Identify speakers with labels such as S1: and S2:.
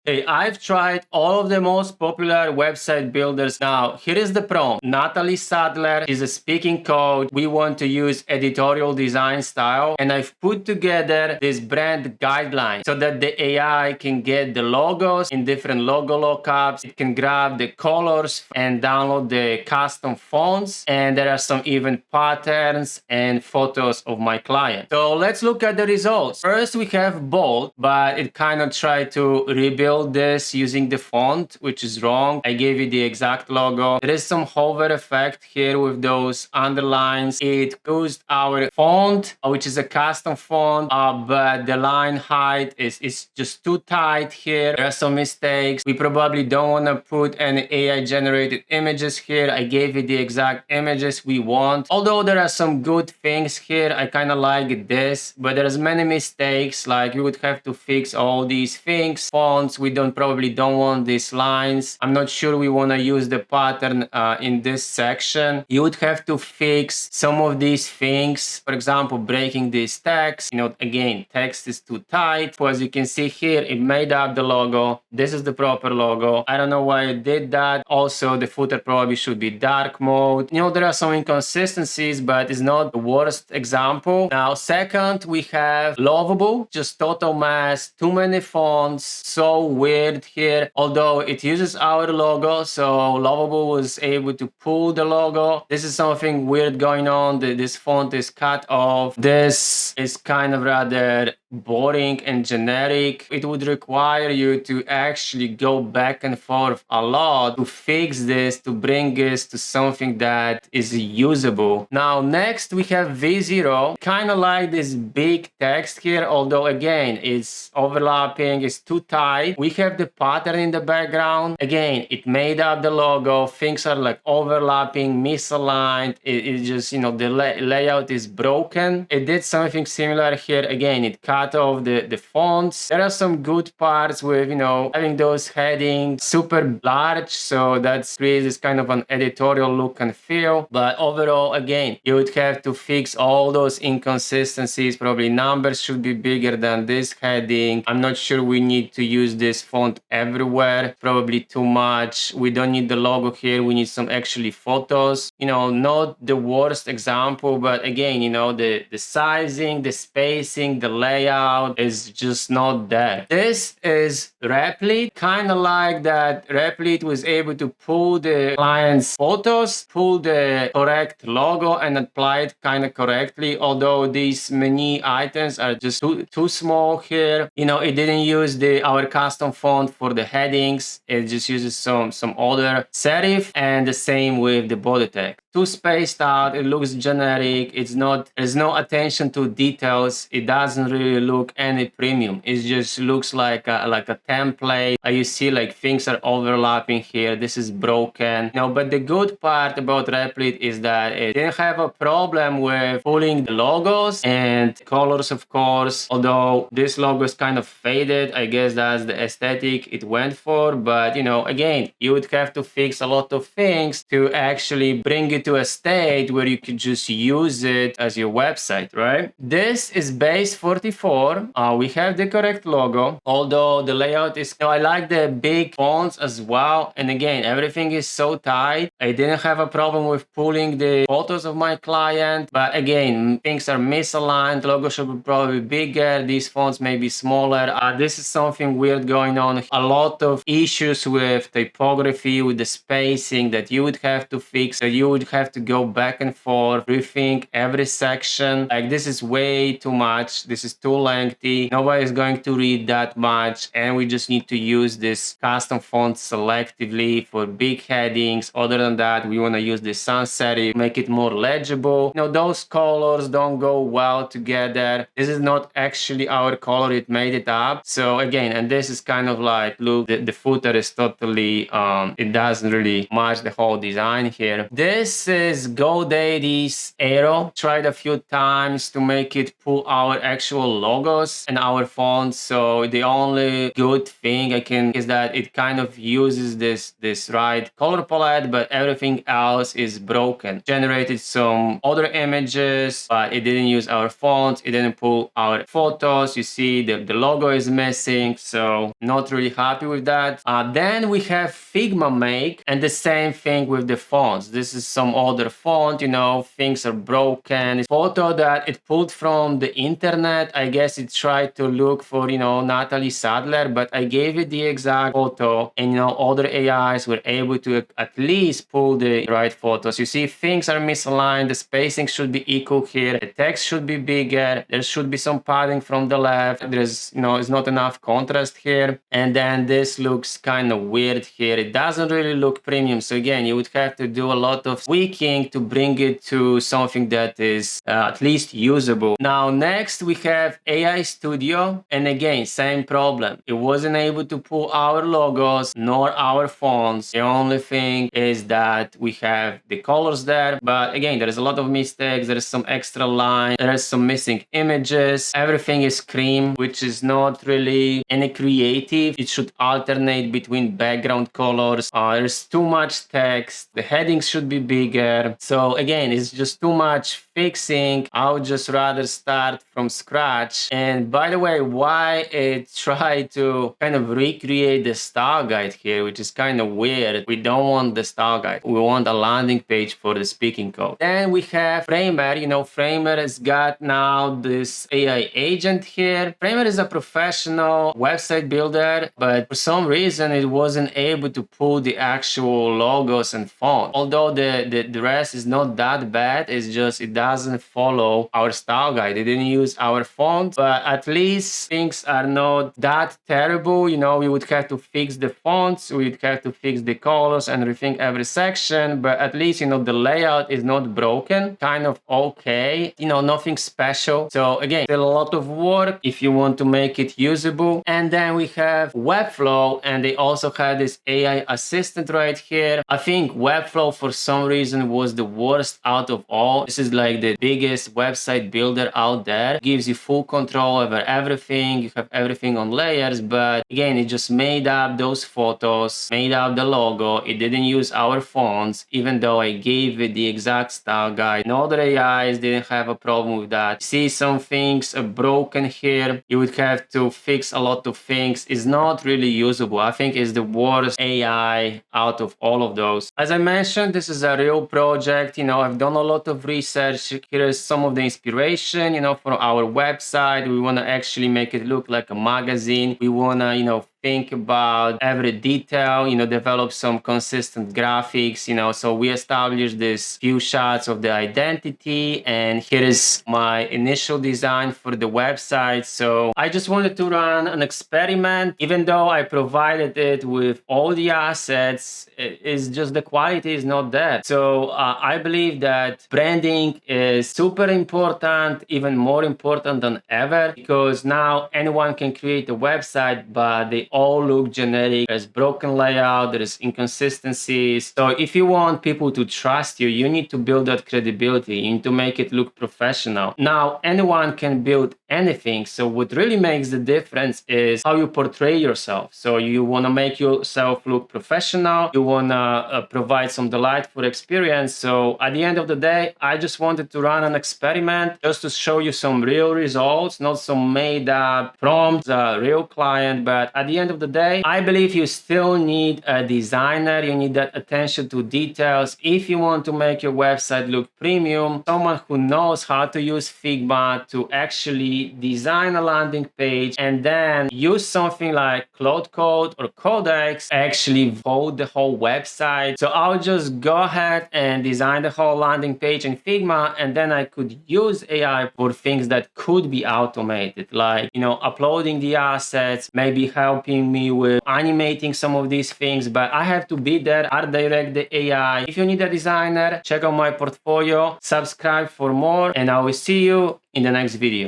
S1: Hey, I've tried all of the most popular website builders. Now, here is the prompt. Natalie Sadler is a speaking coach. We want to use editorial design style. And I've put together this brand guideline so that the AI can get the logos in different logo lookups. It can grab the colors and download the custom fonts. And there are some even patterns and photos of my client. So let's look at the results. First, we have bold, but it kind of tried to rebuild this using the font, which is wrong. I gave you the exact logo. There is some hover effect here with those underlines. It used our font, which is a custom font, but the line height is just too tight here. There are some mistakes. We probably don't want to put any AI generated images here. I gave you the exact images we want. Although there are some good things here, I kind of like this, but there's many mistakes. Like you would have to fix all these things. Fonts, we probably don't want these lines. I'm not sure we want to use the pattern in this section. You would have to fix some of these things. For example, breaking this text. Again, text is too tight. So as you can see here, it made up the logo. This is the proper logo. I don't know why it did that. Also, the footer probably should be dark mode. There are some inconsistencies, but it's not the worst example. Now, second, we have Lovable. Just total mess. Too many fonts. So weird here, although it uses our logo, so Lovable was able to pull the logo. This is something weird going on. This font is cut off. This is kind of rather boring and generic. It would require you to actually go back and forth a lot to fix this, to bring this to something that is usable. Now, next we have V0. Kind of like this big text here, although again, it's overlapping, it's too tight. We have the pattern in the background. Again, it made up the logo. Things are like overlapping, misaligned. It just, the layout is broken. It did something similar here. Again, it cut off the fonts. There are some good parts with, having those headings super large. So that creates this kind of an editorial look and feel. But overall, again, you would have to fix all those inconsistencies. Probably numbers should be bigger than this heading. I'm not sure we need to use this font everywhere. Probably too much. We don't need the logo here. We need some actually photos. Not the worst example, but again, the sizing, the spacing, the layout is just not there. This is Replit. Kind of like that Replit was able to pull the client's photos, pull the correct logo and apply it kind of correctly. Although these many items are just too small here. It didn't use our custom font for the headings. It just uses some other serif, and the same with the body tag. Too spaced out. It looks generic. There's no attention to details. It doesn't really look any premium. It just looks like a template. You see like things are overlapping here. This is broken. But the good part about Replit is that it didn't have a problem with pulling the logos and colors, of course. Although this logo is kind of faded. I guess that's the aesthetic it went for. But again, you would have to fix a lot of things to actually bring it to a state where you could just use it as your website, right? This is base 44. We have the correct logo, although the layout is, I like the big fonts as well. And again, everything is so tight. I didn't have a problem with pulling the photos of my client, but again, things are misaligned. Logo should be probably bigger. These fonts may be smaller. This is something weird going on. A lot of issues with typography, with the spacing that you would have to fix, that you would have to go back and forth, rethink every section. Like this is way too much. This is too lengthy. Nobody's going to read that much. And we just need to use this custom font selectively for big headings. Other than that, we want to use the sans serif, make it more legible. Those colors don't go well together. This is not actually our color. It made it up. So again, and this is kind of like, look, the footer is totally, it doesn't really match the whole design here. This is GoDaddy's Airo. Tried a few times to make it pull our actual logos and our fonts. So the only good thing I can is that it kind of uses this right color palette, but everything else is broken. Generated some other images, but it didn't use our fonts. It didn't pull our photos. You see the logo is missing, so not really happy with that. Then we have Figma Make, and the same thing with the fonts. This is some other font, you know, things are broken. Photo that it pulled from the internet. I guess it tried to look for, you know, Natalie Sadler, but I gave it the exact photo, and, you know, other AIs were able to at least pull the right photos. You see things are misaligned. The spacing should be equal here. The text should be bigger. There should be some padding from the left. There's, you know, it's not enough contrast here. And then this looks kind of weird here. It doesn't really look premium. So again, you would have to do a lot of tweaking to bring it to something that is at least usable. Now, next we have AISTUDIO. And again, same problem. It wasn't able to pull our logos nor our fonts. The only thing is that we have the colors there. But again, there is a lot of mistakes. There is some extra line. There is some missing images. Everything is cream, which is not really any creative. It should alternate between background colors. There's too much text. The headings should be bigger. So again, it's just too much fixing. I would just rather start from scratch. And by the way, why it tried to kind of recreate the style guide here, which is kind of weird. We don't want the style guide. We want a landing page for the speaking code. Then we have Framer. You know, Framer has got now this AI agent here. Framer is a professional website builder, but for some reason it wasn't able to pull the actual logos and font. Although the rest is not that bad, it's just it doesn't follow our style guide. It didn't use our font, but at least things are not that terrible. You know, we would have to fix the fonts, we'd have to fix the colors and rethink every section, but at least, you know, the layout is not broken, kind of okay, you know, nothing special. So again, still a lot of work if you want to make it usable. And then we have Webflow, and they also have this AI assistant right here. I think Webflow for some reason was the worst out of all. This is like the biggest website builder out there. Gives you full control over everything. You have everything on layers, but again, it just made up those photos, made up the logo. It didn't use our fonts, even though I gave it the exact style guide. No other AIs didn't have a problem with that. See some things are broken here. You would have to fix a lot of things. It's not really usable. I think it's the worst AI out of all of those. As I mentioned, this is a real project. You know, I've done a lot of research. Here is some of the inspiration, you know, for our website. We want to actually make it look like a magazine. We want to, you know, think about every detail, you know, develop some consistent graphics, you know. So we established this few shots of the identity, and here is my initial design for the website. So I just wanted to run an experiment. Even though I provided it with all the assets, it's just the quality is not there. So I believe that branding is super important, even more important than ever, because now anyone can create a website, but they all look generic. There's broken layout, there's inconsistencies. So if you want people to trust you, you need to build that credibility. You need to make it look professional. Now, anyone can build anything. So what really makes the difference is how you portray yourself. So you want to make yourself look professional. You want to provide some delightful experience. So at the end of the day, I just wanted to run an experiment just to show you some real results, not some made up prompts, a real client. But at the end of the day, I believe you still need a designer. You need that attention to details. If you want to make your website look premium, someone who knows how to use Figma to actually design a landing page, and then use something like Cloud Code or Codex, actually code the whole website. So I'll just go ahead and design the whole landing page in Figma, and then I could use AI for things that could be automated, like, you know, uploading the assets, maybe helping me with animating some of these things, but I have to be there, art direct the AI. If you need a designer, check out my portfolio, subscribe for more, and I will see you in the next video.